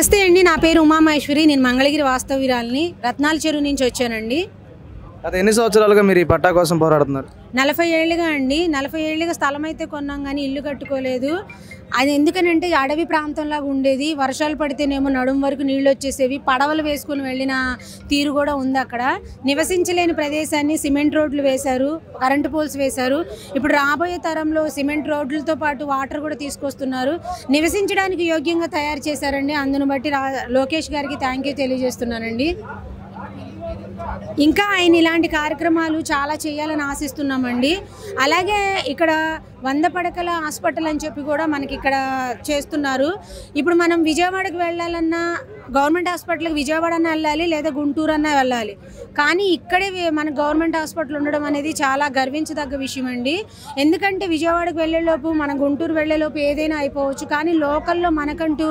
నమస్తే అండి, నా పేరు ఉమామహేశ్వరి. నేను మంగళగిరి వాస్తవ్యురాలిని, రత్నాల చెరువు నుంచి వచ్చానండి. గత ఎన్ని సంవత్సరాలుగా మీరు ఈ పట్టా కోసం పోరాడుతున్నారు? 40 ఏళ్ళుగా అండి. 40 ఏళ్ళుగా స్థలం అయితే కొన్నాం కానీ ఇల్లు కట్టుకోలేదు. అది ఎందుకనంటే అడవి ప్రాంతంలాగా ఉండేది. వర్షాలు పడితేనేమో నడుం వరకు నీళ్ళు వచ్చేసేవి. పడవలు వేసుకుని వెళ్ళిన తీరు కూడా ఉంది. అక్కడ నివసించలేని ప్రదేశాన్ని సిమెంట్ రోడ్లు వేశారు, కరెంటు పోల్స్ వేశారు. ఇప్పుడు రాబోయే తరంలో సిమెంట్ రోడ్లతో పాటు వాటర్ కూడా తీసుకొస్తున్నారు. నివసించడానికి యోగ్యంగా తయారు చేశారండి. అందును బట్టి లోకేష్ గారికి థ్యాంక్ యూ తెలియజేస్తున్నానండి. ఇంకా ఆయన ఇలాంటి కార్యక్రమాలు చాలా చేయాలని ఆశిస్తున్నామండి. అలాగే ఇక్కడ 100 పడకల హాస్పిటల్ అని చెప్పి కూడా మనకి ఇక్కడ చేస్తున్నారు. ఇప్పుడు మనం విజయవాడకు వెళ్ళాలన్నా గవర్నమెంట్ హాస్పిటల్కి విజయవాడ అన్న వెళ్ళాలి, లేదా గుంటూరు అన్న వెళ్ళాలి. కానీ ఇక్కడే మన గవర్నమెంట్ హాస్పిటల్ ఉండడం అనేది చాలా గర్వించదగ్గ విషయం అండి. ఎందుకంటే విజయవాడకు వెళ్ళేలోపు మన గుంటూరు వెళ్ళేలోపు ఏదైనా అయిపోవచ్చు. కానీ లోకల్లో మనకంటూ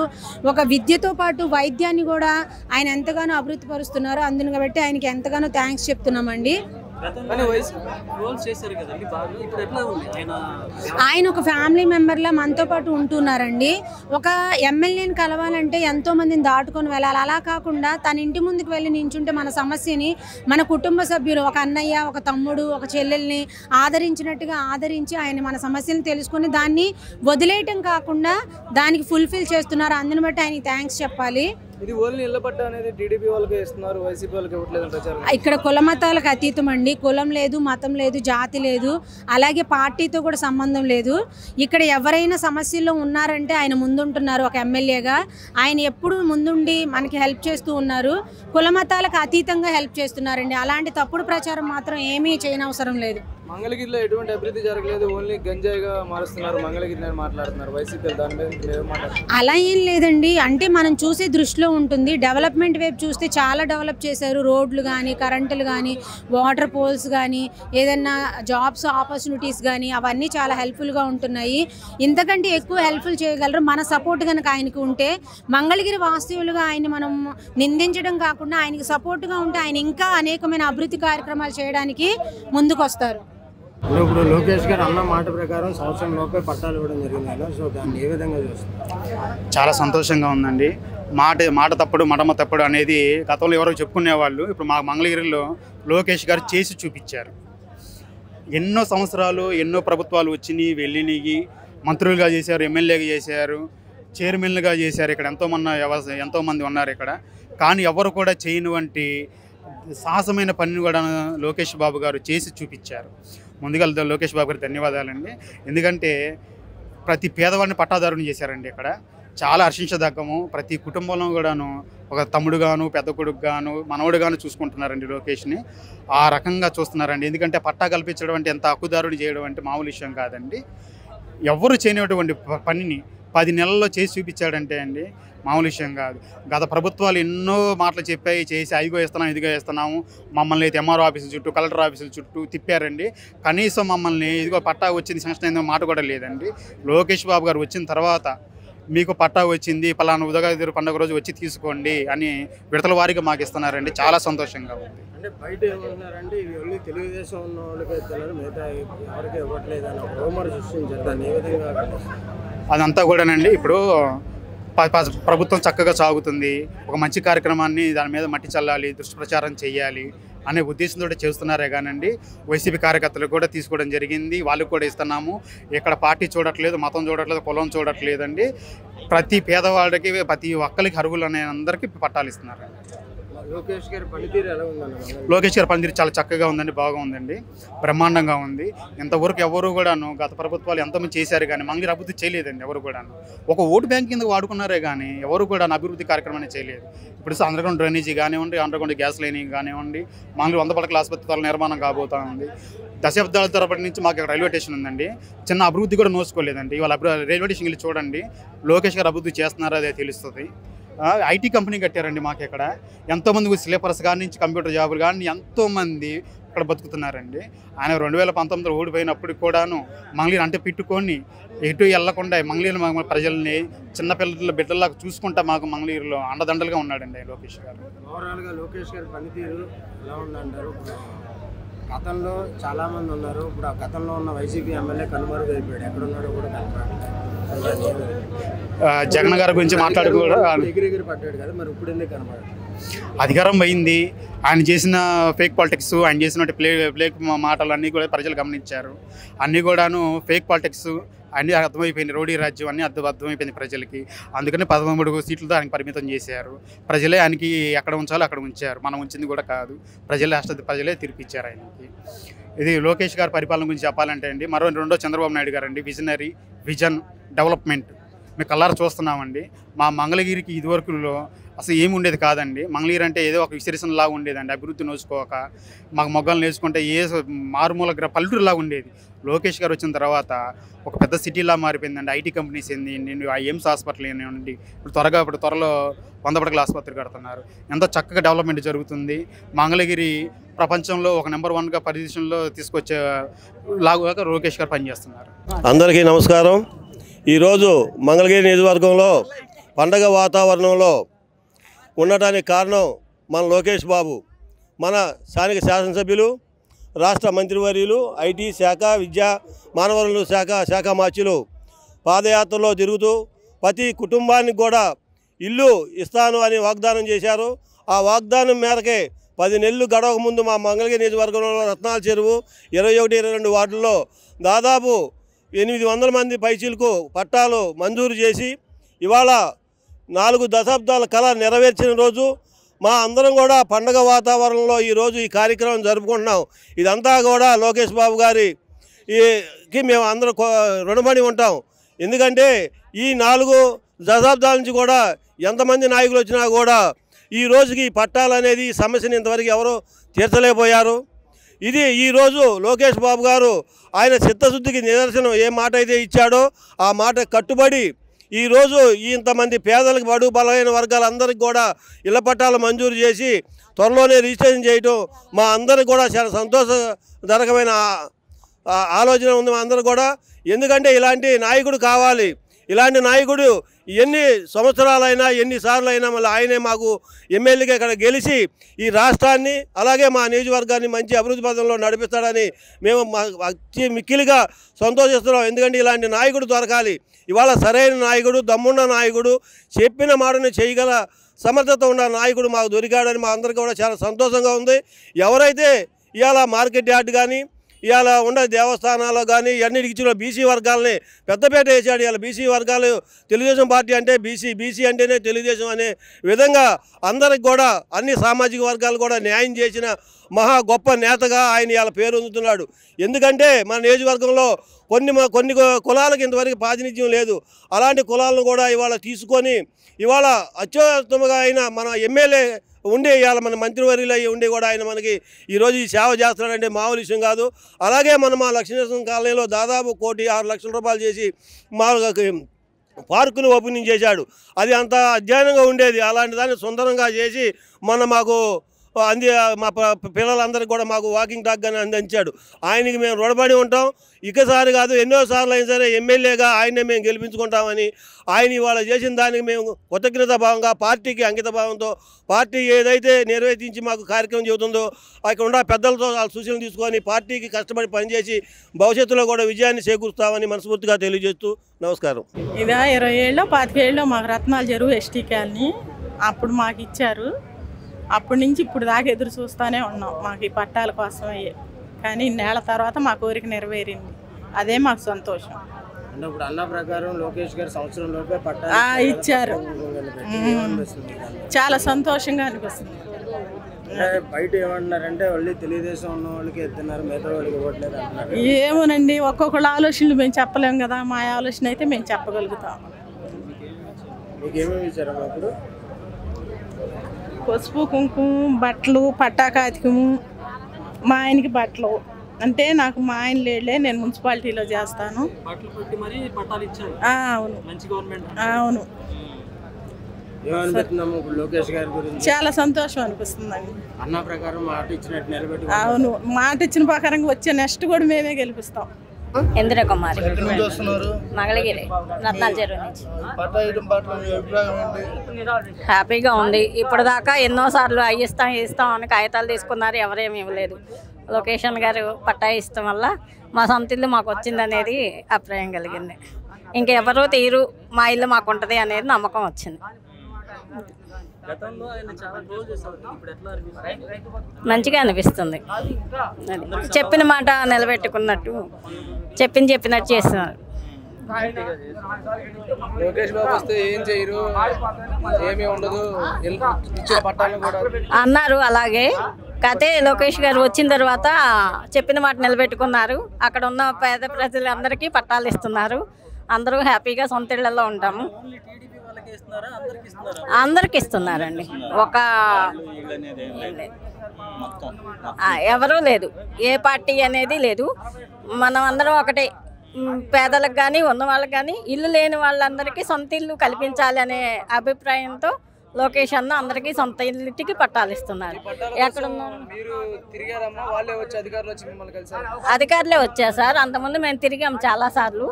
ఒక విద్యతో పాటు వైద్యాన్ని కూడా ఆయన ఎంతగానో అభివృద్ధి పరుస్తున్నారు. అందును కాబట్టి ఆయనకి ఎంతగానో థ్యాంక్స్ చెప్తున్నామండి. ఆయన ఒక ఫ్యామిలీ మెంబర్లా మనతో పాటు ఉంటున్నారండి. ఒక ఎమ్మెల్యేని కలవాలంటే ఎంతో మందిని దాటుకొని వెళ్ళాలి. అలా కాకుండా తన ఇంటి ముందుకు వెళ్ళి నించుంటే మన సమస్యని మన కుటుంబ సభ్యులు, ఒక అన్నయ్య, ఒక తమ్ముడు, ఒక చెల్లెల్ని ఆదరించినట్టుగా ఆదరించి ఆయన మన సమస్యలను తెలుసుకొని దాన్ని వదిలేయటం కాకుండా దానికి ఫుల్ఫిల్ చేస్తున్నారు. అందుని బట్టి ఆయనకి థ్యాంక్స్ చెప్పాలి. ఇది ఓన్లీ ఇళ్ల పట్టా అనేది టీడీపీ వాళ్ళకి ఇస్తున్నారు, వైసీపీ వాళ్ళకి ఇవ్వట్లేదు ప్రచారం. ఇక్కడ కుల మతాలకు అతీతం అండి. కులం లేదు, మతం లేదు, జాతి లేదు, అలాగే పార్టీతో కూడా సంబంధం లేదు. ఇక్కడ ఎవరైనా సమస్యల్లో ఉన్నారంటే ఆయన ముందుంటున్నారు. ఒక ఎమ్మెల్యేగా ఆయన ఎప్పుడు ముందుండి మనకి హెల్ప్ చేస్తూ ఉన్నారు. కుల మతాలకు అతీతంగా హెల్ప్ చేస్తున్నారండి. అలాంటి తప్పుడు ప్రచారం మాత్రం ఏమీ చేయనవసరం లేదు. మంగళగిరిలో ఎటువంటి అభివృద్ధి జరగలేదు, ఓన్లీ గంజాయిగా మారుస్తున్నారు. మంగళగిరి మాట్లాడుతున్నారు వైసీపీ, దాని మీద అలా ఏం లేదండి. అంటే మనం చూసే దృష్టిలో ఉంటుంది. డెవలప్మెంట్ వైపు చూస్తే చాలా డెవలప్ చేశారు. రోడ్లు కానీ, కరెంటులు కానీ, వాటర్ పోల్స్ కానీ, ఏదన్నా జాబ్స్ ఆపర్చునిటీస్ కానీ అవన్నీ చాలా హెల్ప్ఫుల్గా ఉంటున్నాయి. ఇంతకంటే ఎక్కువ హెల్ప్ఫుల్ చేయగలరు మన సపోర్ట్ కనుక ఆయనకు ఉంటే. మంగళగిరి వాస్తవులుగా ఆయన మనం నిందించడం కాకుండా ఆయనకి సపోర్ట్గా ఉంటే ఆయన ఇంకా అనేకమైన అభివృద్ధి కార్యక్రమాలు చేయడానికి ముందుకు వస్తారు. ఇప్పుడు లోకేష్ గారు అన్న మాట ప్రకారం సంవత్సరం లోపే పట్టాలు ఇవ్వడం జరిగింది. సో దాన్ని ఏ విధంగా చూస్తారు? చాలా సంతోషంగా ఉందండి. మాట తప్పుడు మడమ తప్పుడు అనేది గతంలో ఎవరో చెప్పుకునేవాళ్ళు. ఇప్పుడు మా మంగళగిరిలో లోకేష్ గారు చేసి చూపించారు. ఎన్నో సంవత్సరాలు ఎన్నో ప్రభుత్వాలు వచ్చినాయి వెళ్ళినాయి, మంత్రులుగా చేశారు, ఎమ్మెల్యేగా చేశారు, చైర్మన్లుగా చేశారు. ఇక్కడ ఎంతోమంది ఉన్నారు ఇక్కడ. కానీ ఎవరు కూడా చేయనివంటి సాహసమైన పనిని కూడా లోకేష్ బాబు గారు చేసి చూపించారు. ముందుగా లోకేష్ బాబు గారు ధన్యవాదాలండి. ఎందుకంటే ప్రతి పేదవాడిని పట్టాదారుని చేశారండి. ఇక్కడ చాలా హర్షించదగ్గము. ప్రతి కుటుంబంలో కూడాను ఒక తమ్ముడుగాను, పెద్ద కొడుకుగాను, మనవడుగాను చూసుకుంటున్నారండి లోకేష్ని. ఆ రకంగా చూస్తున్నారండి. ఎందుకంటే పట్టా కల్పించడం అంటే ఎంత హక్కుదారుని చేయడం అంటే మామూలు విషయం కాదండి. ఎవరు చేయనటువంటి పనిని 10 నెలల్లో చేసి చూపించాడంటే అండి మామూలు విషయం కాదు. గత ప్రభుత్వాలు ఎన్నో మాటలు చెప్పాయి, చేసి అదిగో ఇస్తున్నాం, ఇదిగో ఇస్తున్నాము, మమ్మల్ని అయితే ఎంఆర్ఓ ఆఫీసుల చుట్టూ, కలెక్టర్ ఆఫీసుల చుట్టూ తిప్పారండి. కనీసం మమ్మల్ని ఇదిగో పట్టా వచ్చింది, శాంక్షన్ అయిందో మాట కూడా లేదండి. లోకేష్ బాబు గారు వచ్చిన తర్వాత మీకు పట్టా వచ్చింది, పలానా ఉదయగిరి పండుగ రోజు వచ్చి తీసుకోండి అని విడతల వారీగా మాకు ఇస్తున్నారండి. చాలా సంతోషంగా ఉంది. అంటే బయట ఏమన్నారంటే ఇవి తెలుగుదేశం ఉన్న వాళ్ళకి ఇస్తున్నారు, మిగతా ఎవరికి ఇవ్వట్లేదు అని రూమర్ సృష్టించారు. దాన్ని ఏ విధంగా? అదంతా కూడానండి ఇప్పుడు ప్రభుత్వం చక్కగా సాగుతుంది. ఒక మంచి కార్యక్రమాన్ని దాని మీద మట్టి చల్లాలి, దుష్ప్రచారం చేయాలి అనే ఉద్దేశంతో చేస్తున్నారే కానండి. వైసీపీ కార్యకర్తలు కూడా తీసుకోవడం జరిగింది, వాళ్ళకు కూడా ఇస్తున్నాము. ఇక్కడ పార్టీ చూడట్లేదు, మతం చూడట్లేదు, కులం చూడట్లేదండి. ప్రతి పేదవాడికి, ప్రతి ఒక్కరికి అర్హులు అనే అందరికీ పట్టాలు ఇస్తున్నారు. లోకేష్ గారి పనితీరు ఎలా ఉందండి? లోకేష్ గారి పనితీరు చాలా చక్కగా ఉందండి, బాగుందండి, బ్రహ్మాండంగా ఉంది. ఇంతవరకు ఎవరు కూడాను గత ప్రభుత్వాలు ఎంతమంది చేశారు కానీ మంగళగిరి అభివృద్ధి చేయలేదండి. ఎవరు కూడాను ఒక ఓటు బ్యాంక్ కింద వాడుకున్నారే కానీ ఎవరు కూడా అభివృద్ధి కార్యక్రమాన్ని చేయలేదు. ఇప్పుడు అండర్గ్రౌండ్ డ్రైనేజీ కానివ్వండి, అండర్గ్రౌండ్ గ్యాస్ లైనింగ్ కానివ్వండి, మంగళగిరి 100 పడకల ఆసుపత్రుల నిర్మాణం కాబోతా ఉంది. దశాబ్దాల తరబడి నుంచి మాకు రైల్వే స్టేషన్ ఉందండి, చిన్న అభివృద్ధి కూడా నోసుకోలేదండి. ఇవాళ రైల్వే స్టేషన్ వెళ్ళి చూడండి, లోకేష్ గారు అభివృద్ధి చేస్తున్నారో అదే తెలుస్తుంది. ఐటీ కంపెనీ కట్టారండి మాకు ఇక్కడ. ఎంతోమంది స్లీపర్స్ కానీ నుంచి కంప్యూటర్ జాబులు కానీ ఎంతోమంది ఇక్కడ బతుకుతున్నారండి. ఆయన 2019లో ఓడిపోయినప్పుడు కూడాను మంగళగిరి అంటే పెట్టుకొని ఎటు వెళ్లకుండా మంగళగిరి ప్రజల్ని చిన్నపిల్లల బిడ్డల్లాగా చూసుకుంటా మాకు మంగళగిరిలో అండదండలుగా ఉన్నాడండి లోకేష్ గారు. ఓవరాల్గా లోకేష్ గారి పనితీరు ఎలా ఉందంటారు? గతంలో చాలామంది ఉన్నారు, ఇప్పుడు ఆ గతంలో ఉన్న వైసీపీ ఎమ్మెల్యే కనుమరుగైపోయాడు, ఎక్కడున్నాడో కూడా కనపడలేదు. జగన్ గారి గురించి మాట్లాడుకోవడం ఎగిరెగిరి పడ్డాడు కదా, మరి ఇప్పుడు ఎందుకు కనబడాలి? అధికారం పోయింది. ఆయన చేసిన ఫేక్ పాలిటిక్స్, ఆయన చేసినట్టు ప్లేక్ మాటలు అన్నీ కూడా ప్రజలు గమనించారు. అన్నీ కూడాను ఫేక్ పాలిటిక్స్ అన్నీ అర్థమైపోయింది. రోడీ రాజ్యం అన్నీ అర్థమైపోయింది ప్రజలకి. అందుకని 13 సీట్లతో ఆయనకి పరిమితం చేశారు. ప్రజలే ఆయనకి ఎక్కడ ఉంచాలో అక్కడ ఉంచారు. మనం ఉంచింది కూడా కాదు, ప్రజలే తీర్పిచ్చారు ఆయనకి. ఇది లోకేష్ గారి పరిపాలన గురించి చెప్పాలంటే అండి, రెండో చంద్రబాబు నాయుడు గారు అండి. విజన్, డెవలప్మెంట్ మేము కల్లారా చూస్తున్నామండి. మా మంగళగిరికి ఇదివరకులో అసలు ఏమి ఉండేది కాదండి. మంగళగిరి అంటే ఏదో ఒక విసిరిసనలాగా ఉండేదండి. అభివృద్ధి నోచుకోక మాకు మొగ్గలు నేర్చుకుంటే మారుమూల పల్లెటూరులాగా ఉండేది. లోకేష్ గారు వచ్చిన తర్వాత ఒక పెద్ద సిటీలా మారిపోయిందండి. ఐటీ కంపెనీస్ ఏంది, ఎయిమ్స్ హాస్పిటల్ ఏంటి, ఇప్పుడు త్వరలో 100 పడకల ఆసుపత్రి కడుతున్నారు. ఎంతో చక్కగా డెవలప్మెంట్ జరుగుతుంది. మంగళగిరి ప్రపంచంలో ఒక నెంబర్ 1గా పొజిషన్లో తీసుకొచ్చే లాగా లోకేష్ గారు పనిచేస్తున్నారు. అందరికీ నమస్కారం. ఈరోజు మంగళగిరి నియోజకవర్గంలో పండగ వాతావరణంలో ఉండటానికి కారణం మన లోకేష్ బాబు, మన స్థానిక శాసనసభ్యులు, రాష్ట్ర మంత్రివర్యులు, ఐటీ శాఖ, విద్యా మానవ వనరుల శాఖ మార్చులు పాదయాత్రలో తిరుగుతూ ప్రతి కుటుంబానికి కూడా ఇల్లు ఇస్తాను అని వాగ్దానం చేశారు. ఆ వాగ్దానం మేరకే 10 నెలలు గడవక ముందు మా మంగళగిరి నియోజకవర్గంలో రత్నాల చెరువు 21, 22 వార్డుల్లో దాదాపు 800 మంది పైచీలకు పట్టాలు మంజూరు చేసి ఇవాళ 4 దశాబ్దాల కళ నెరవేర్చిన రోజు. మా అందరం కూడా పండగ వాతావరణంలో ఈరోజు ఈ కార్యక్రమం జరుపుకుంటున్నాం. ఇదంతా కూడా లోకేష్ బాబు గారికి మేము అందరం రుణపడి ఉంటాం. ఎందుకంటే ఈ 4 దశాబ్దాల నుంచి కూడా ఎంతమంది నాయకులు వచ్చినా కూడా ఈ రోజుకి పట్టాలనేది ఈ సమస్యను ఇంతవరకు ఎవరో తీర్చలేకపోయారు. ఇది ఈరోజు లోకేష్ బాబు గారు ఆయన చిత్తశుద్ధికి నిదర్శనం. ఏ మాట అయితే ఇచ్చాడో ఆ మాట కట్టుబడి ఈరోజు ఇంతమంది పేదలకు బడుగు బలమైన వర్గాలందరికీ కూడా ఇళ్ల పట్టాలు మంజూరు చేసి త్వరలోనే రిజిస్ట్రేషన్ చేయటం మా అందరికి కూడా చాలా సంతోషజనకమైన ఆలోచన ఉంది మా అందరూ కూడా. ఎందుకంటే ఇలాంటి నాయకుడు కావాలి. ఇలాంటి నాయకుడు ఎన్ని సంవత్సరాలైనా ఎన్నిసార్లు అయినా మళ్ళీ ఆయనే మాకు ఎమ్మెల్యేగా ఇక్కడ గెలిచి ఈ రాష్ట్రాన్ని అలాగే మా నియోజకవర్గాన్ని మంచి అభివృద్ధి పథంలో నడిపిస్తాడని మేము మిక్కిలిగా సంతోషిస్తున్నాం. ఎందుకంటే ఇలాంటి నాయకుడు దొరకాలి. ఇవాళ సరైన నాయకుడు, దమ్మున్న నాయకుడు, చెప్పిన మాటను చేయగల సమర్థత ఉన్న నాయకుడు మాకు దొరికాడని మా అందరికీ కూడా చాలా సంతోషంగా ఉంది. ఎవరైతే ఇవాళ మార్కెట్ యార్డ్ కానీ ఇవాళ ఉన్న దేవస్థానాల్లో కానీ అన్నిటికి ఇచ్చిన బీసీ వర్గాలని పెద్దపేట వేసాడు. ఇవాళ బీసీ వర్గాలు తెలుగుదేశం పార్టీ అంటే బీసీ అంటేనే తెలుగుదేశం అనే విధంగా అందరికి కూడా అన్ని సామాజిక వర్గాలు కూడా న్యాయం చేసిన మహా గొప్ప నేతగా ఆయన ఇవాళ పేరు పొందుతున్నాడు. ఎందుకంటే మన నియోజకవర్గంలో కొన్ని కులాలకు ఇంతవరకు ప్రాతినిధ్యం లేదు. అలాంటి కులాలను కూడా ఇవాళ తీసుకొని ఇవాళ అత్యుత్తమంగా అయిన మన ఎమ్మెల్యే ఉండే ఇవాళ మన మంత్రివర్యులు అయ్యి ఉండి కూడా ఆయన మనకి ఈరోజు ఈ సేవ చేస్తున్నాడంటే మామూలు విషయం కాదు. అలాగే మన మా లక్ష్మీనరసింహ కాలనీలో దాదాపు 1,06,00,000 రూపాయలు చేసి మామూలుగా పార్కుని ఓపెనింగ్ చేశాడు. అది అంత అధ్యయనంగా ఉండేది. అలాంటి దాన్ని సుందరంగా చేసి మాకు మా పిల్లలందరికీ కూడా మాకు వాకింగ్ టాక్ కానీ అందించాడు. ఆయనకి మేము రుణపడి ఉంటాం. ఇకసారి కాదు ఎన్నోసార్లు అయినా సరే ఎమ్మెల్యేగా ఆయనే మేము గెలిపించుకుంటామని ఆయన ఇవాళ చేసిన దానికి మేము కృతజ్ఞత భావంగా పార్టీకి అంకిత భావంతో పార్టీ ఏదైతే నిర్వర్తించి మాకు కార్యక్రమం చెబుతుందో అక్కడ ఉన్న పెద్దలతో సూచనలు తీసుకొని పార్టీకి కష్టపడి పనిచేసి భవిష్యత్తులో కూడా విజయాన్ని చేకూరుస్తామని మనస్ఫూర్తిగా తెలియజేస్తూ నమస్కారం. ఇదా 20 ఏళ్ళో 25 ఏళ్ళలో మాకు రత్నాల చెరువు ఎస్టీ కాలనీ అప్పుడు మాకు ఇచ్చారు. అప్పటి నుంచి ఇప్పుడు దాకా ఎదురు చూస్తూనే ఉన్నాం మాకు ఈ పట్టాల కోసమే. కానీ ఇన్నేళ్ల తర్వాత మా కోరిక నెరవేరింది. అదే మాకు సంతోషం. ఇప్పుడు అన్న ప్రకారం లోకేష్ గారు సంవత్సరంలోపే పట్టాలు ఇచ్చారు. చాలా సంతోషంగా అనిపిస్తుంది. బయట ఏమంటున్నారంటే వాళ్ళు తెలుగుదేశం ఉన్న వాళ్ళకి ఎత్తున్నారు, మిగతా వాళ్ళకి ఇవ్వట్లేదు అంటున్నారు. ఏమోనండి, ఒక్కొక్కళ్ళ ఆలోచనలు మేము చెప్పలేం కదా. మా ఆలోచన అయితే మేము చెప్పగలుగుతాం. మీకు ఏమేమి ఇచ్చారమ్మా ఇప్పుడు? పసుపు, కుంకుమ, బట్టలు, పట్టాకాతికము, మా ఆయనకి బట్టలు. అంటే నాకు మా ఆయన లేడులే, నేను మున్సిపాలిటీలో చేస్తాను. అవును అవును. లోకేష్ గారి గురించి చాలా సంతోషం అనిపిస్తుందండి. అన్న ప్రకారం మాట ఇచ్చినట్టు నిలబెట్టి అవును, మాట ఇచ్చిన ప్రకారంగా వచ్చే నెక్స్ట్ కూడా మేమే గెలిపిస్తాం. ఇందిరా కుమారి, మంగళగిరి రత్నాల చెరువు నుంచి. హ్యాపీగా ఉంది. ఇప్పటిదాకా ఎన్నోసార్లు ఇస్తాం అని కాగితాలు తీసుకున్నారు, ఎవరేమి ఇవ్వలేదు. లొకేషన్ గారు పట్టా ఇష్టం వల్ల మా సొంత ఇల్లు మాకు వచ్చింది అనేది అభిప్రాయం కలిగింది. ఇంకెవరూ తీరు, మా ఇల్లు మాకు ఉంటుంది అనేది నమ్మకం వచ్చింది. మంచిగా అనిపిస్తుంది. అది చెప్పిన మాట నిలబెట్టుకున్నట్టు, చెప్పినట్టు చేస్తున్నారు. లోకేష్ బాబు వస్తే ఏం చేయరు, ఏమీ ఉండదు, ఇచ్చిన పట్టాలను కూడా అన్నారు. అలాగే కాకపోతే లోకేష్ గారు వచ్చిన తర్వాత చెప్పిన మాట నిలబెట్టుకున్నారు. అక్కడ ఉన్న పేద ప్రజలందరికీ పట్టాలు ఇస్తున్నారు. అందరూ హ్యాపీగా సొంత ఇళ్లలో ఉంటాము. అందరికి ఇస్తున్నారండి. ఒక ఎవరూ లేదు, ఏ పార్టీ అనేది లేదు. మనం అందరం ఒకటే. పేదలకు కానీ ఉన్న వాళ్ళకి కానీ ఇల్లు లేని వాళ్ళందరికీ సొంత ఇల్లు కల్పించాలి అనే అభిప్రాయంతో లోకేష్ అన్న అందరికీ సొంత ఇంటికి పట్టాలు ఇస్తున్నారు. ఎక్కడ అధికారులే వచ్చారు సార్. అంతకుముందు మేము తిరిగాం చాలాసార్లు.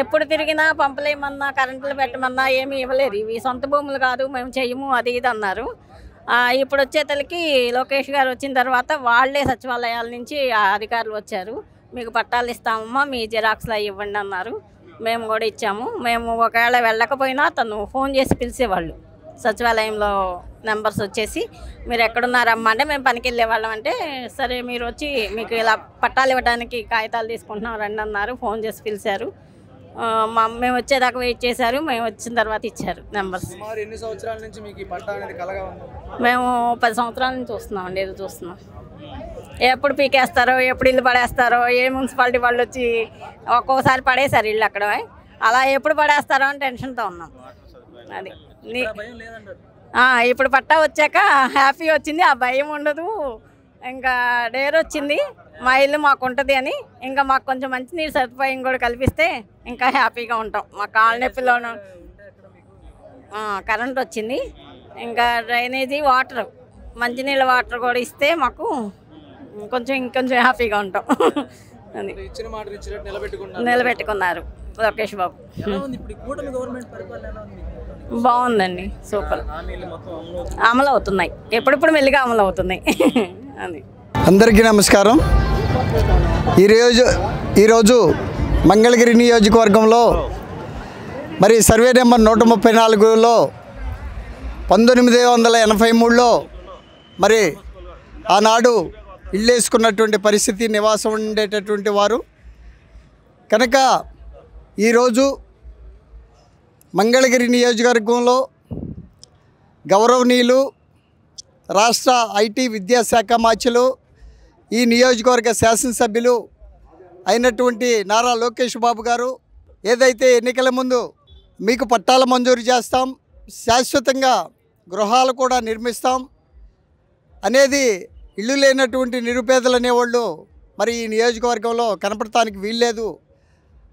ఎప్పుడు తిరిగినా పంపలేమన్నా, కరెంటులు పెట్టమన్నా ఏమీ ఇవ్వలేదు. ఇవి సొంత భూములు కాదు, మేము చెయ్యము అది ఇది అన్నారు. ఇప్పుడు వచ్చేతలకి లోకేష్ గారు వచ్చిన తర్వాత వాళ్ళే సచివాలయాల నుంచి అధికారులు వచ్చారు. మీకు పట్టాలు ఇస్తామమ్మా, మీ జిరాక్స్లు అవి ఇవ్వండి అన్నారు. మేము కూడా ఇచ్చాము. మేము ఒకవేళ వెళ్ళకపోయినా తను ఫోన్ చేసి పిలిచేవాళ్ళు. సచివాలయంలో నెంబర్స్ వచ్చేసి మీరు ఎక్కడున్నారమ్మా అంటే మేము పనికి వెళ్ళేవాళ్ళం. అంటే సరే మీరు వచ్చి మీకు ఇలా పట్టాలు ఇవ్వడానికి కాగితాలు తీసుకుంటున్నాం రండి అన్నారు. ఫోన్ చేసి పిలిచారు. మేము వచ్చేదాకా వెయిట్ చేశారు. మేము వచ్చిన తర్వాత ఇచ్చారు నెంబర్స్. ఎన్ని సంవత్సరాల నుంచి మీకు ఈ పట్టా అనేది కలగా ఉంది? మేము 10 సంవత్సరాల నుంచి చూస్తున్నాం అండి. ఎదురు చూస్తున్నాం. ఎప్పుడు పీకేస్తారో, ఎప్పుడు ఇల్లు పడేస్తారో, ఏ మున్సిపాలిటీ వాళ్ళు వచ్చి ఒక్కోసారి పడేశారు ఇల్లు అక్కడ. అలా ఎప్పుడు పడేస్తారో అని టెన్షన్తో ఉన్నాం. అది ఇప్పుడు పట్టా వచ్చాక హ్యాపీ వచ్చింది. ఆ భయం ఉండదు. ఇంకా డేర్ వచ్చింది. మా ఇల్లు మాకు ఉంటుంది అని. ఇంకా మాకు కొంచెం మంచినీరు సదుపాయం కూడా కల్పిస్తే ఇంకా హ్యాపీగా ఉంటాం. మా కాలనొప్పిలోనూ కరెంట్ వచ్చింది. ఇంకా డ్రైనేజీ వాటర్, మంచినీళ్ళ వాటర్ కూడా ఇస్తే మాకు ఇంకొంచెం హ్యాపీగా ఉంటాం. అది నిలబెట్టుకున్నారు లోకేష్ బాబు. బాగుందండి, సూపర్. అమలు అవుతున్నాయి, ఎప్పుడెప్పుడు మెల్లిగా అమలు అవుతున్నాయి. అది. అందరికీ నమస్కారం. ఈరోజు మంగళగిరి నియోజకవర్గంలో మరి సర్వే నెంబర్ 134లో 1983లో మరి ఆనాడు ఇల్లు వేసుకున్నటువంటి పరిస్థితి, నివాసం ఉండేటటువంటి వారు కనుక ఈరోజు మంగళగిరి నియోజకవర్గంలో గౌరవనీయులు రాష్ట్ర ఐటీ విద్యాశాఖ మంత్రులు, ఈ నియోజకవర్గ శాసనసభ్యులు అయినటువంటి నారా లోకేష్ బాబు గారు ఏదైతే ఎన్నికల ముందు మీకు పట్టాల మంజూరు చేస్తాం, శాశ్వతంగా గృహాలు కూడా నిర్మిస్తాం అనేది, ఇల్లు లేనటువంటి నిరుపేదలు అనేవాళ్ళు మరి ఈ నియోజకవర్గంలో కనపడటానికి వీల్లేదు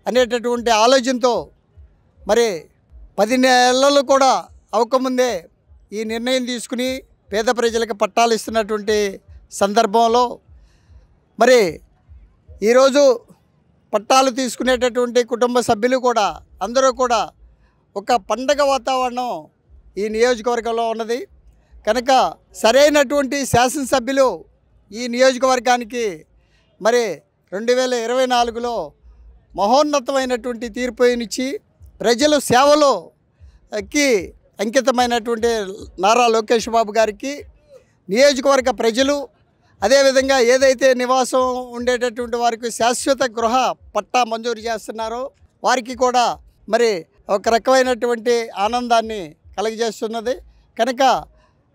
అనేటటువంటి ఆలోచనతో మరి 10 నెలలు కూడా అవ్వకముందే ఈ నిర్ణయం తీసుకుని పేద ప్రజలకు పట్టాలు ఇస్తున్నటువంటి సందర్భంలో మరి ఈరోజు పట్టాలు తీసుకునేటటువంటి కుటుంబ సభ్యులు కూడా అందరూ కూడా ఒక పండగ వాతావరణం ఈ నియోజకవర్గంలో ఉన్నది. కనుక సరైనటువంటి శాసనసభ్యులు ఈ నియోజకవర్గానికి మరి 2024లో మహోన్నతమైనటువంటి తీర్పునిచ్చి ప్రజలు సేవలోకి అంకితమైనటువంటి నారా లోకేష్ బాబు గారికి నియోజకవర్గ ప్రజలు, అదేవిధంగా ఏదైతే నివాసం ఉండేటటువంటి వారికి శాశ్వత గృహ పట్టా మంజూరు చేస్తున్నారో వారికి కూడా మరి ఒక రకమైనటువంటి ఆనందాన్ని కలుగజేస్తున్నది. కనుక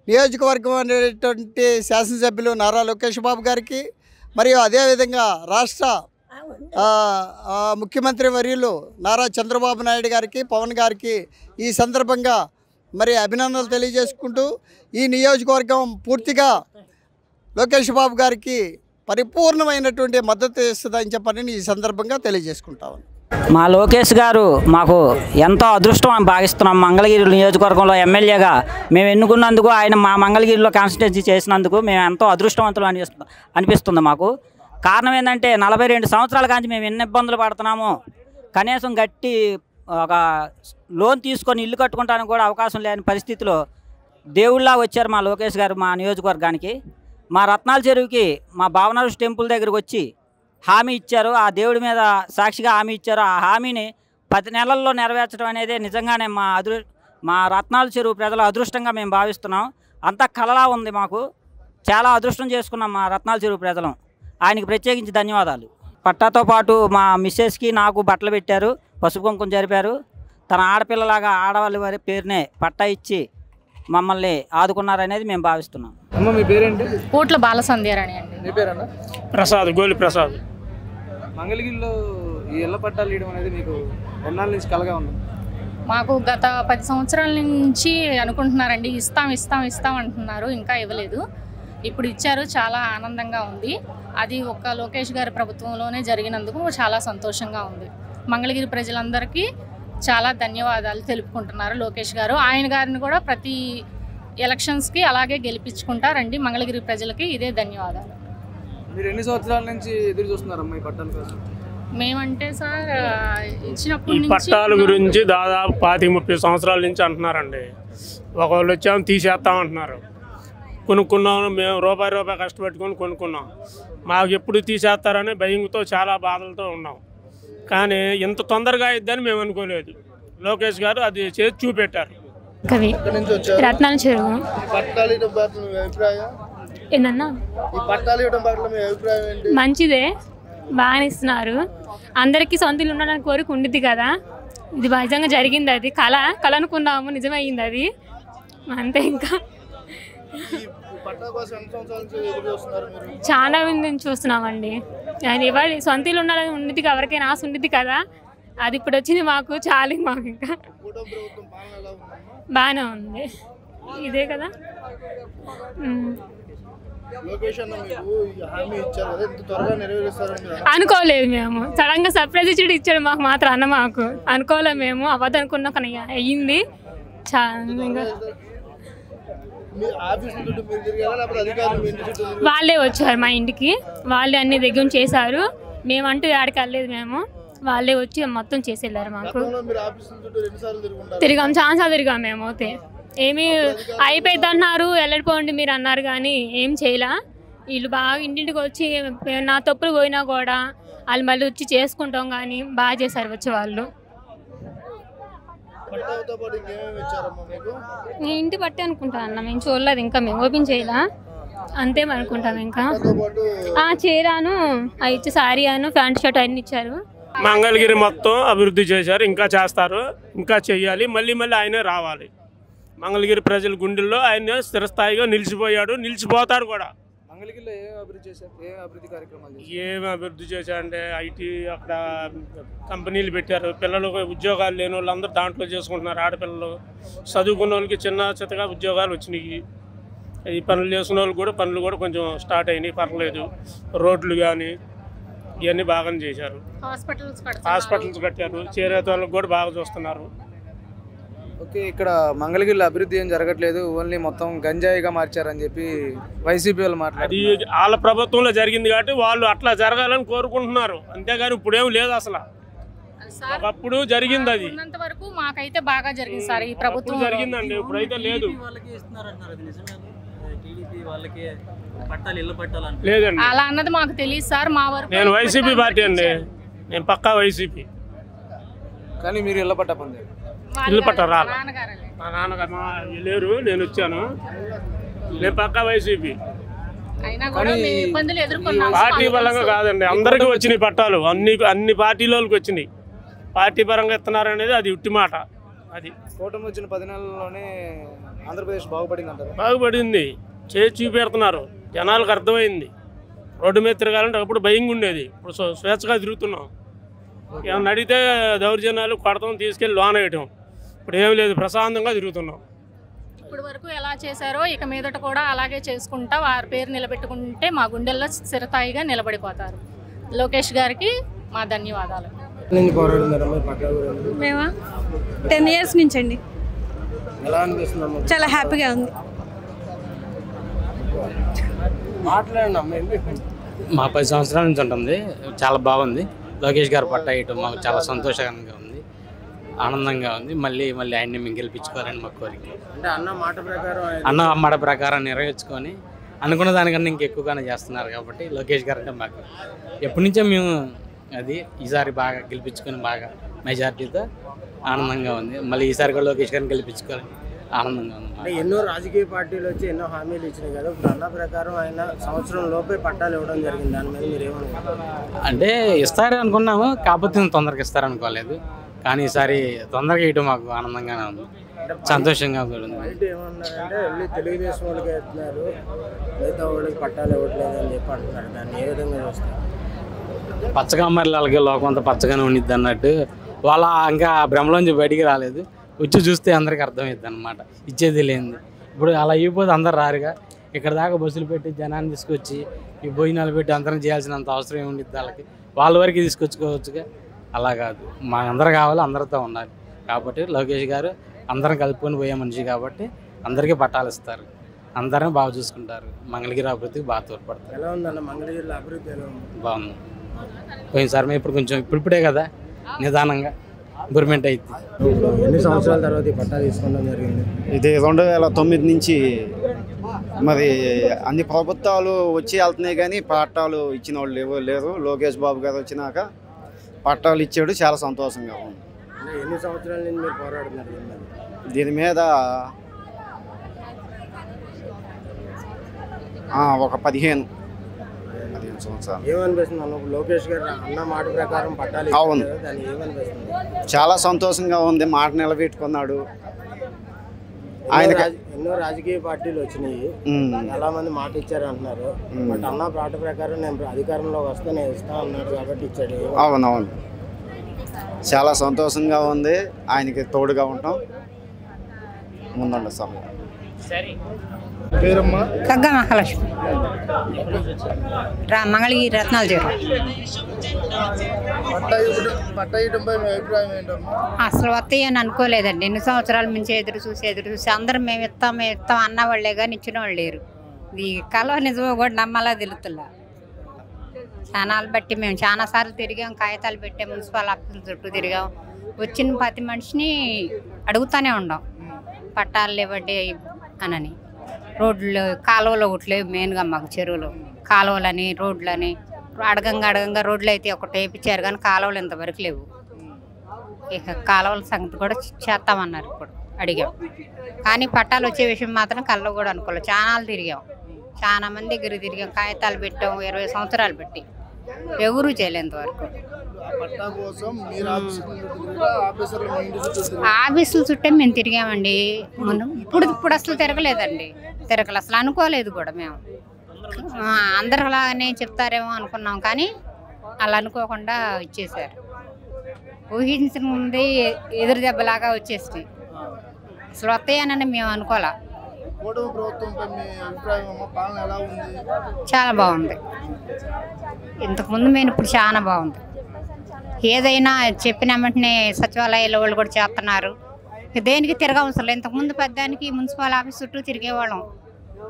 నియోజకవర్గం అనేటువంటి శాసనసభ్యులు నారా లోకేష్ బాబు గారికి మరియు అదేవిధంగా రాష్ట్ర ముఖ్యమంత్రి వర్యులు నారా చంద్రబాబు నాయుడు గారికి, పవన్ గారికి ఈ సందర్భంగా మరి అభినందనలు తెలియజేసుకుంటూ ఈ నియోజకవర్గం పూర్తిగా లోకేష్ బాబు గారికి పరిపూర్ణమైనటువంటి మద్దతు ఇస్తుందని చెప్పని ఈ సందర్భంగా తెలియజేసుకుంటాము. మా లోకేష్ గారు మాకు ఎంతో అదృష్టం అని భావిస్తున్నాం. మంగళగిరి నియోజకవర్గంలో ఎమ్మెల్యేగా మేము ఎన్నుకున్నందుకు, ఆయన మా మంగళగిరిలో కాన్స్టిట్యున్సీ చేసినందుకు మేము ఎంతో అదృష్టవంతులు అనిపిస్తుంది మాకు. కారణం ఏంటంటే 42 సంవత్సరాల కాంచి మేము ఎన్ని ఇబ్బందులు పడుతున్నామో, కనీసం గట్టి ఒక లోన్ తీసుకొని ఇల్లు కట్టుకుంటానికి కూడా అవకాశం లేని పరిస్థితిలో దేవుళ్ళ వచ్చారు మా లోకేష్ గారు మా నియోజకవర్గానికి. మా రత్నాల చెరువుకి మా భావనరుష్ టెంపుల్ దగ్గరకు వచ్చి హామీ ఇచ్చారు. ఆ దేవుడి మీద సాక్షిగా హామీ ఇచ్చారు. ఆ హామీని 10 నెలల్లో నెరవేర్చడం అనేది నిజంగానే మా రత్నాల చెరువు ప్రజల అదృష్టంగా మేము భావిస్తున్నాం. అంత కలలా ఉంది మాకు. చాలా అదృష్టం చేసుకున్నాం మా రత్నాల చెరువు ప్రజలం. ఆయనకి ప్రత్యేకించి ధన్యవాదాలు. పట్టాతో పాటు మా మిస్సెస్కి నాకు బట్టలు పెట్టారు, పసుపు కుంకుమ జరిపారు. తన ఆడపిల్లలాగా ఆడవాళ్ళ వారి పేరునే పట్టా ఇచ్చి మమ్మల్ని ఆదుకున్నారనేది మేము భావిస్తున్నాం. అమ్మ మీ పేరేంటి? కోట్ల బాలసంధ్యారాణి అండి. మీ పేరన్నా? ప్రసాద్, గోలి ప్రసాద్. మంగళగిరిలో ఈ ఇళ్ల పట్టాలు ఇవ్వడం అనేది మీకు ఎన్నాళ్ళ నుంచి కలగా ఉంది? మాకు గత 10 సంవత్సరాల నుంచి అనుకుంటున్నారండి, ఇస్తాం అంటున్నారు, ఇంకా ఇవ్వలేదు. ఇప్పుడు ఇచ్చారు, చాలా ఆనందంగా ఉంది. అది ఒక్క లోకేష్ గారి ప్రభుత్వంలోనే జరిగినందుకు చాలా సంతోషంగా ఉంది. మంగళగిరి ప్రజలందరికీ చాలా ధన్యవాదాలు తెలుపుకుంటున్నారు లోకేష్ గారు. ఆయన గారిని కూడా ప్రతి ఎలక్షన్స్కి అలాగే గెలిపించుకుంటారండి. మంగళగిరి ప్రజలకి ఇదే ధన్యవాదాలు. మీరు ఎన్ని సంవత్సరాల నుంచి ఎదురు చూస్తున్నారమ్మా ఈ పట్టాల కోసం? మేమంటే సార్ ఇచ్చినప్పుడు ఈ పట్టాల గురించి దాదాపు 25-30 సంవత్సరాల నుంచి అంటున్నారండి. ఒకళ్ళు వచ్చాము తీసేస్తామంటున్నారు. కొనుక్కున్నాము మేము, రూపాయి కష్టపెట్టుకొని కొనుక్కున్నాం. మాకు ఎప్పుడు తీసేస్తారని భయంతో చాలా బాధలతో ఉన్నాం. కానీ ఇంత తొందరగా అయిద్దని మేము అనుకోలేదు. లోకేష్ గారు అది చేసి చూపెట్టారు. కవి రత్నాల చెరువు. మంచిదే, బాగానే ఇస్తున్నారు. అందరికీ సొంత ఇల్లు ఉండాలని కోరిక ఉండిద్ది కదా. ఇది నిజంగా జరిగింది. అది కళ అనుకున్నాము, నిజమైంది అది అంతే. ఇంకా చాలా మంది చూస్తున్నామండి. అది ఇవాళ సొంత ఇల్లు ఉండాలని ఉండిద్ది, ఎవరికైనా ఆశ ఉండిద్ది కదా. అది ఇప్పుడు వచ్చింది మాకు చాలు. మాకు ఇంకా బాగానే ఉంది, ఇదే కదా. అనుకోలేదు మేము, సడన్గా సర్ప్రైజ్ ఇచ్చాడు మాకు మాత్రం అన్న. మాకు అనుకోలేదు, మేము అవ్వదు అనుకున్నాం కానీ అయ్యింది. చాలా వాళ్ళే వచ్చారు మా ఇంటికి, వాళ్ళే అన్ని దగ్గర చేశారు. మేమంటూ ఆడికి వెళ్ళలేదు, మేము వాళ్ళే వచ్చి మొత్తం చేసి వెళ్ళారు. మాకు తిరిగాం, ఛాన్సాలు తిరిగాం. మేము అయితే ఏమీ అయిపోయింది అన్నారు, వెళ్ళడిపోండి మీరు అన్నారు కానీ ఏం చేయలే. వీళ్ళు బాగా ఇంటింటికి వచ్చి నా తప్పులు పోయినా కూడా వాళ్ళు మళ్ళీ వచ్చి చేసుకుంటాం కానీ బాగా చేశారు వచ్చి వాళ్ళు. ఇంటి పట్టే అనుకుంటా అన్న, మేము చూడలేదు ఇంకా, మేము ఓపెన్ చేయలే, అంతే అనుకుంటాం. ఇంకా చీరాను అవి ఇచ్చి సారీ అను ప్యాంట్ షర్ట్ అన్ని ఇచ్చారు. మంగళగిరి మొత్తం అభివృద్ధి చేశారు, ఇంకా చేస్తారు, ఇంకా చెయ్యాలి. మళ్ళీ ఆయనే రావాలి. మంగళగిరి ప్రజల గుండెల్లో ఆయన స్థిరస్థాయిగా నిలిచిపోయాడు, నిలిచిపోతాడు కూడా. మంగళగిరిలో ఏం అభివృద్ధి కార్యక్రమాలు ఏమి అభివృద్ధి చేశారంటే ఐటీ అక్కడ కంపెనీలు పెట్టారు. పిల్లలకు ఉద్యోగాలు లేని వాళ్ళందరూ దాంట్లో చేసుకుంటున్నారు. ఆడపిల్లలు చదువుకున్న వాళ్ళకి చిన్నగా ఉద్యోగాలు వచ్చినాయి. ఈ పనులు చేసుకున్న వాళ్ళు కూడా పనులు కూడా కొంచెం స్టార్ట్ అయినాయి, పర్లేదు. రోడ్లు కానీ ఇవన్నీ బాగానే చేశారు. హాస్పిటల్స్ కట్టారు, చేరేత వాళ్ళకి కూడా బాగా చూస్తున్నారు. ఓకే, ఇక్కడ మంగళగిరిలో అభివృద్ధి ఏం జరగట్లేదు, ఓన్లీ మొత్తం గంజాయిగా మార్చారని చెప్పి వైసీపీ వాళ్ళు మాట్లాడారు. అది వాళ్ళ ప్రభుత్వంలో జరిగింది కాబట్టి వాళ్ళు అట్లా జరగాలని కోరుకుంటున్నారు, అంతేగాని ఇప్పుడేం లేదు. అసలు ఒకప్పుడు జరిగింది, అది వరకు మాకైతే బాగా జరిగింది సార్. ఈ ప్రభుత్వం జరిగిందండి, ఇప్పుడైతే లేదు. లేదండి, అలా అన్నది మాకు తెలియదు సార్. మా వరకు నేను వైసీపీ పార్టీ అండి, నేను పక్కా వైసీపీ. కానీ మీరు ఇళ్ళ పట్ట పొందారు? ఇల్లు పట్ట రాదు, మా నాన్నగారు లేరు, నేను వచ్చాను. నేను పక్కా వైసీపీ. పార్టీ పరంగా కాదండి, అందరికీ వచ్చినాయి పట్టాలు, అన్ని పార్టీలోకి వచ్చినాయి. పార్టీ పరంగా ఇస్తున్నారు అనేది అది ఉట్టి మాట. అది కూటమి వచ్చిన 10 నెలల్లోనే ఆంధ్రప్రదేశ్ బాగుపడింది అంటారు? బాగుపడింది, చేసి చూపెడుతున్నారు, జనాలకు అర్థమైంది. రోడ్డు మీద తిరగాలంటే అప్పుడు భయంగా ఉండేది, ఇప్పుడు స్వేచ్ఛగా తిరుగుతున్నాం. ఏమన్నా అడిగితే దౌర్జన్యాలు కొడతాం, తీసుకెళ్ళి లోన్ వేయటం. ఇప్పుడు ఏం లేదు, ప్రశాంతంగా తిరుగుతున్నాం. ఇప్పుడు వరకు ఎలా చేశారో ఇక మీదట కూడా అలాగే చేసుకుంటా వారి పేరు నిలబెట్టుకుంటే మా గుండెల్లో స్థిరస్థాయిగా నిలబడిపోతారు. లోకేష్ గారికి మా ధన్యవాదాలు. మేమా 10 years నుంచి అండి. చాలా హ్యాపీగా ఉంది. మా 10 సంవత్సరాల నుంచి ఉంటుంది, చాలా బాగుంది. లోకేష్ గారు పట్టా వేయటం మాకు చాలా సంతోషంగా ఉంది, ఆనందంగా ఉంది. మళ్ళీ ఆయన్ని మేము గెలిపించుకోవాలని మా కోరిక. అన్న మాట ప్రకారం నెరవేర్చుకొని అనుకున్న దానికన్నా ఇంకెక్కువగానే చేస్తున్నారు కాబట్టి లోకేష్ గారు అంటే మాకు ఎప్పటి నుంచో మేము అది ఈసారి బాగా గెలిపించుకొని బాగా మెజార్టీతో ఆనందంగా ఉంది. మళ్ళీ ఈసారి కూడా లోకేష్ గారిని గెలిపించుకోవాలని ఆనందంగా ఉంది. అంటే ఎన్నో రాజకీయ పార్టీలు వచ్చి ఎన్నో హామీలు ఇచ్చినాయి కదా, ఇప్పుడు అన్న ప్రకారం ఆయన సంవత్సరం లోపే పట్టాలు ఇవ్వడం జరిగింది. దాని మీద మీరు ఏమనుకుంటున్నారు? అంటే ఇస్తారు అనుకున్నాము, కాకపోతే తొందరగా ఇస్తారనుకోలేదు. కానీ ఈసారి తొందరగా ఇవ్వడం మాకు ఆనందంగానే ఉంది, సంతోషంగా ఉంది. బయట ఏమన్నారంటే వెళ్ళి తెలుగుదేశం వాళ్ళకి వెళ్తున్నారు, మిగతా వాళ్ళకి పట్టాలు ఇవ్వట్లేదు అని చెప్పి అంటున్నారు. దాన్ని ఏ విధంగా చూస్తారు? పచ్చగా అమ్మాయిలు అలాగే లోకం అంతా పచ్చగానే ఉండిద్ది అన్నట్టు వాళ్ళ ఇంకా భ్రమలోంచి బయటికి రాలేదు. వచ్చి చూస్తే అందరికి అర్థమవుతుంది అన్నమాట, ఇచ్చేది లేనిది. ఇప్పుడు అలా అయిపోతే అందరు రారుగా, ఇక్కడ దాకా బస్సులు పెట్టి జనాన్ని తీసుకొచ్చి ఈ భోజనాలు పెట్టి అందరం చేయాల్సినంత అవసరం ఏముండిద్ది వాళ్ళకి, వాళ్ళ వరకు తీసుకొచ్చుకోవచ్చుగా. అలా కాదు, మా అందరు కావాలి, అందరితో ఉండాలి. కాబట్టి లోకేష్ గారు అందరం కలుపుకొని పోయే మనిషి కాబట్టి అందరికీ పట్టాలు ఇస్తారు, అందరం బాగా చూసుకుంటారు, మంగళగిరి అభివృద్ధికి బాగా తోడ్పడతారు. ఎలా ఉందన్న మంగళగిరిలో అభివృద్ధి ఎలా ఉంది? బాగుంది. పోయినసారి మేము ఇప్పుడు కొంచెం ఇప్పుడే కదా నిదానంగా ఇంప్రూవ్మెంట్ అయింది. ఎన్ని సంవత్సరాల తర్వాత ఈ పట్టా తీసుకోవడం జరిగింది? ఇది 2009 నుంచి మరి అన్ని ప్రభుత్వాలు వచ్చి వెళ్తున్నాయి, కానీ పట్టాలు ఇచ్చిన వాళ్ళు లేరు. లోకేష్ బాబు గారు వచ్చినాక పట్టాలు ఇచ్చాడు, చాలా సంతోషంగా ఉంది. ఎన్ని సంవత్సరాల నుంచి మీరు పోరాడుతున్నారు దీని మీద? ఒక 15 సంవత్సరాలు. ఏమనిపిస్తుంది అన్న, లోకేష్ గారు అన్న మాట ప్రకారం పట్టాలు అవును, దాన్ని ఏమనిపిస్తుంది? చాలా సంతోషంగా ఉంది. మాట నిలబెట్టుకున్నాడు ఆయన. ఎన్నో రాజకీయ పార్టీలు వచ్చినాయి, చాలా మంది మాట ఇచ్చారు అంటున్నారు. బట్ అన్న మాట ప్రకారం నేను అధికారంలోకి వస్తే నేను ఇస్తా అన్నాడు కాబట్టి ఇచ్చాడు. అవునవును, చాలా సంతోషంగా ఉంది. ఆయనకి తోడుగా ఉంటాం, ముందుండ సమయం. పేరమ్మా? కగ్గ మహాలక్ష్మి, మంగళగిరి రత్నాల చెరువు. పట్టా ఇవ్వడంపై మీ అభిప్రాయం ఏంటమ్మా? అసలు వస్తాయని అనుకోలేదండి. ఎన్ని సంవత్సరాల నుంచి ఎదురు చూసి అందరం మేము ఇస్తాం అన్న వాళ్ళే కానీ ఇచ్చిన వాళ్ళు లేరు. ఈ కలవ నిజమో కూడా నమ్మలా తెలుతులా. ఛానల్ బట్టి మేము చాలా సార్లు తిరిగాం, కాగితాలు పెట్టాం, మున్సిపల్ ఆఫీసుల చుట్టూ తిరిగాం. వచ్చిన ప్రతి మనిషిని అడుగుతూనే ఉండాం, పట్టాలు ఇవ్వండి అనని. రోడ్లు కాలువలు ఒకటి లేవు మెయిన్గా మాకు, చెరువులు కాలువలని రోడ్లని. అడగంగా రోడ్లు అయితే ఒకటి వేయించారు కానీ కాలువలు ఇంతవరకు లేవు. ఇక కాలువల సంగతి కూడా చేస్తామన్నారు, ఇప్పుడు అడిగాం. కానీ పట్టాలు వచ్చే విషయం మాత్రం కళ్ళలో కూడా అనుకోలేదు. చాలా తిరిగాం, చాలా మంది దగ్గర తిరిగాం, కాగితాలు పెట్టాం 20 సంవత్సరాలు పెట్టి, ఎవరూ చేయలేంతవరకు. ఆఫీసుల చుట్టే మేము తిరిగామండి. ఇప్పుడు అసలు తిరగలేదండి, అసలు అనుకోలేదు కూడా మేము. అందరు అలానే చెప్తారేమో అనుకున్నాం, కానీ అలా అనుకోకుండా ఇచ్చేసారు. ఊహించిన ముందే ఎదురు దెబ్బలాగా వచ్చేసినాయి. అసలు వస్తాయనని మేము అనుకోలే. చాలా బాగుంది, ఇంతకుముందు మేము ఇప్పుడు చాలా బాగుంది. ఏదైనా చెప్పిన వెంటనే సచివాలయాల వాళ్ళు కూడా చేస్తున్నారు. దేనికి తిరగవసరం లేదు. ఇంతకుముందు పెద్దానికి మున్సిపల్ ఆఫీస్ చుట్టూ తిరిగేవాళ్ళం.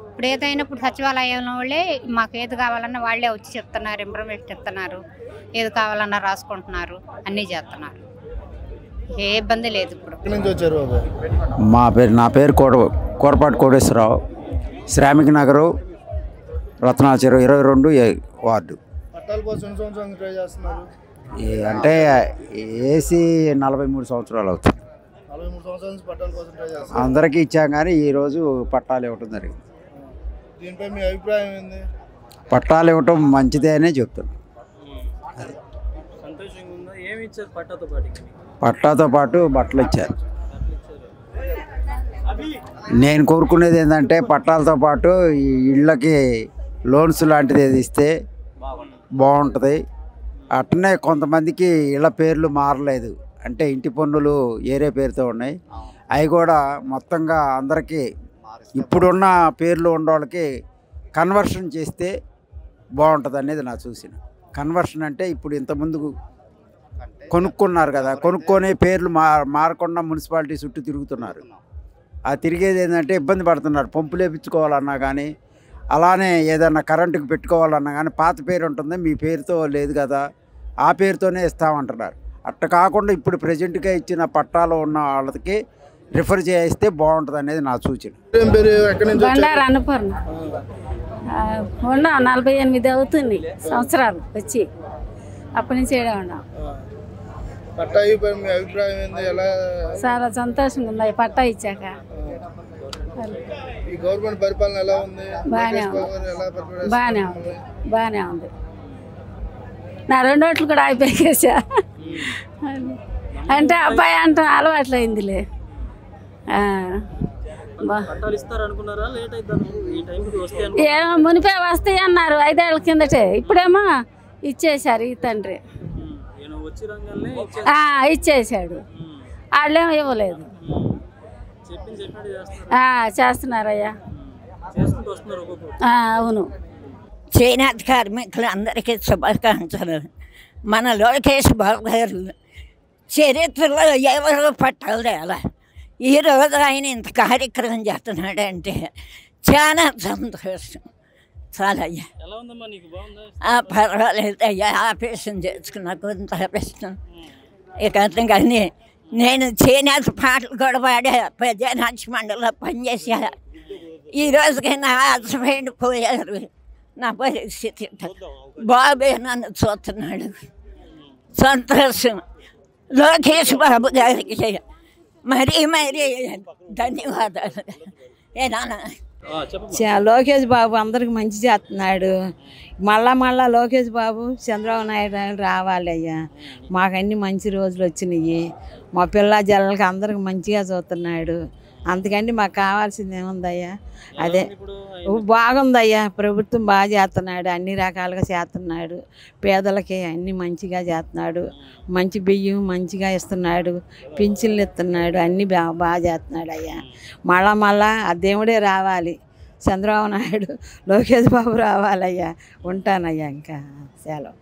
ఇప్పుడు ఏదైనా ఇప్పుడు సచివాలయం వాళ్ళే మాకు ఏది కావాలన్నా వాళ్ళే వచ్చి చెప్తున్నారు, ఇన్ఫర్మేషన్ ఇస్తున్నారు, ఏది కావాలన్నా రాసుకుంటున్నారు, అన్నీ చేస్తున్నారు. ఏ ఇబ్బంది లేదు. ఇప్పుడు నా పేరు కోరపాటి కోటేశ్వరరావు, శ్రామిక నగరు, రత్నాల చెరువు, 22 వార్డు. అంటే ఏసీ 43 సంవత్సరాలు అవుతుంది. అందరికీ ఇచ్చాం కానీ ఈరోజు పట్టాలు ఇవ్వటం జరిగింది. దీనిపై మీ అభిప్రాయం ఏంది? పట్టాలు ఇవ్వటం మంచిదే అనే చెప్తున్నాను. పట్టాతో పాటు బట్టలు ఇచ్చారు. నేను కోరుకునేది ఏంటంటే పట్టాలతో పాటు ఈ ఇళ్ళకి లోన్స్ లాంటిది ఏది ఇస్తే బాగుంటుంది. అట్లనే కొంతమందికి ఇళ్ళ పేర్లు మారలేదు, అంటే ఇంటి పన్నులు ఏరే పేరుతో ఉన్నాయి, అవి కూడా మొత్తంగా అందరికీ ఇప్పుడున్న పేర్లు ఉన్న వాళ్ళకి కన్వర్షన్ చేస్తే బాగుంటుంది అనేది నా సూచన. కన్వర్షన్ అంటే ఇప్పుడు ఇంతకుముందు కొనుక్కున్నారు కదా, కొనుక్కొని పేర్లు మారకుండా మున్సిపాలిటీ చుట్టూ తిరుగుతున్నారు. ఆ తిరిగేది ఏంటంటే ఇబ్బంది పడుతున్నారు. పంపులు వేయించుకోవాలన్నా కానీ, అలానే ఏదన్నా కరెంటుకి పెట్టుకోవాలన్నా కానీ పాత పేరు ఉంటుంది, మీ పేరుతో లేదు కదా, ఆ పేరుతోనే ఇస్తామంటున్నారు. అట్ట కాకుండా ఇప్పుడు ప్రజెంట్గా ఇచ్చిన పట్టాలు ఉన్న వాళ్ళకి రిఫర్ చేస్తే బాగుంటుంది అనేది నా సూచన. బండారు అన్నపూర్ణ, ఉన్నాం 48 అవుతుంది సంవత్సరాలు వచ్చి, అప్పటి నుంచి ఏడా ఉన్నాం. పట్టా అయిపోయి మీ అభిప్రాయం ఏంది? ఎలా చాలా సంతోషంగా ఉంది పట్టా ఇచ్చాక. ఈ గవర్నమెంట్ పరిపాలన ఎలా ఉంది? బాగానే లోకేష్ బాబు గారు ఎలా పరిపాలిస్తున్నారు? బాగానే ఉంది, బాగానే ఉంది. నా 2 ఓట్లు కూడా అయిపోయేసా అంటే అబ్బాయి అంటాం అలవాట్లయిందిలే. ఏమో మునిపే వస్తాయి అన్నారు 5 ఏళ్ల కిందటే, ఇప్పుడేమో ఇచ్చేశారు ఈ తండ్రి. ఇచ్చేసాడు, వాళ్ళేమో ఇవ్వలేదు. చేస్తున్నారయ్యా. అవును. చేనేత కార్మికులందరికీ శుభాకాంక్షలు. మన లోకేష్ బాబు గారు చరిత్రలో ఎవరో పట్టాలు తేలా, ఈరోజు ఆయన ఇంత కార్యక్రమం చేస్తున్నాడంటే చాలా సంతోషం. చాలా అయ్యా. పర్వాలేదు అయ్యా, ఆపరేషన్ చేసుకున్నా కొంత ఆపరేషన్. ఇక కానీ నేను చేనేత పాటలు కూడా పాడా, ప్రజానాట్య మండలిలో పనిచేసా. ఈ రోజుకి నా హస్బెండ్ పోయారు. నా పరిస్థితి బాబే నన్ను చూస్తున్నాడు. సంతోషం. లోకేష్ బాబు గారికి మరీ ధన్యవాదాలు. ఏనా లోకేష్ బాబు అందరికి మంచి చేస్తున్నాడు. మళ్ళా లోకేష్ బాబు చంద్రబాబు నాయుడు రావాలి అయ్యా. మాకు అన్ని మంచి రోజులు వచ్చినాయి. మా పిల్ల జల్లకి అందరికి మంచిగా చూస్తున్నాడు. అందుకని మాకు కావాల్సింది ఏముందయ్యా, అదే బాగుందయ్యా. ప్రభుత్వం బాగా చేస్తున్నాడు, అన్ని రకాలుగా చేస్తున్నాడు. పేదలకి అన్ని మంచిగా చేస్తున్నాడు. మంచి బియ్యం మంచిగా ఇస్తున్నాడు, పింఛన్లు ఇస్తున్నాడు, అన్నీ బాగా చేస్తున్నాడు అయ్యా. మళ్ళా ఆ దేవుడే రావాలి, చంద్రబాబు నాయుడు లోకేష్ బాబు రావాలయ్యా. ఉంటానయ్యా, ఇంకా సెలవు.